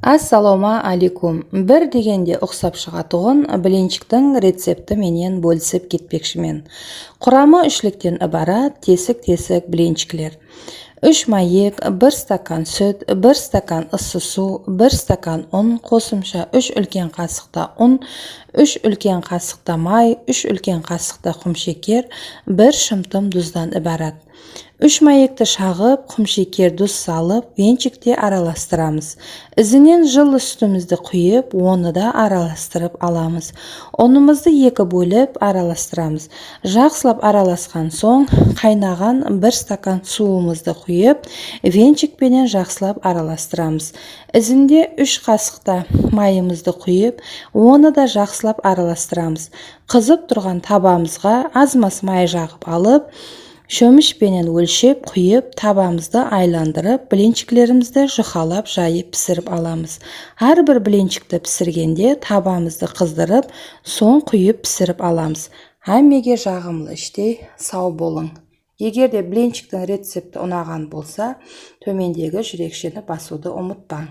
Ассалому алейкум. Бір дегенде ұқсап шығатұғын блинчиктің рецепті менен бөлісіп кетпекшімен. Құрамы үшліктен ібарат тесік-тесік блинчиклер. 3 майек, 1 стакан сүт, 1 стакан ыссы су, 1 стакан ұн, қосымша 3 үлкен қасықта ұн, 3 үлкен қасықта май, 3 үлкен қасықта құмшекер, 1 шымтым тұздан ібарат. 3 майекті шағып, құмшекер тұз салып, венчикте араластырамыз. Ізінен жыл үстімізді құйып, оны да араластырып аламыз. Онымызды екі бөліп араластырамыз. Жақсылап араласқан соң, қайнаған 1 стакан суымызды құйып, венчикпенен жақсылап араластырамыз. Ізінде 3 қасықта майымызды құйып, оны да жақсылап араластырамыз. Қызып тұрған табамызға аз-маз май жағып алып, шөмішпенен өлшеп құйып, табамызды айландырып, блинчиклерімізді жұқалап жайып пісіріп аламыз. Әрбір блинчикті пісіргенде табамызды қыздырып, соң құйып пісіріп аламыз. Әммеге жағымлы іштей сау болың. Егерде блинчиктің рецепті ұнаған болса, төмендегі жүрекшені басуды ұмытпаң.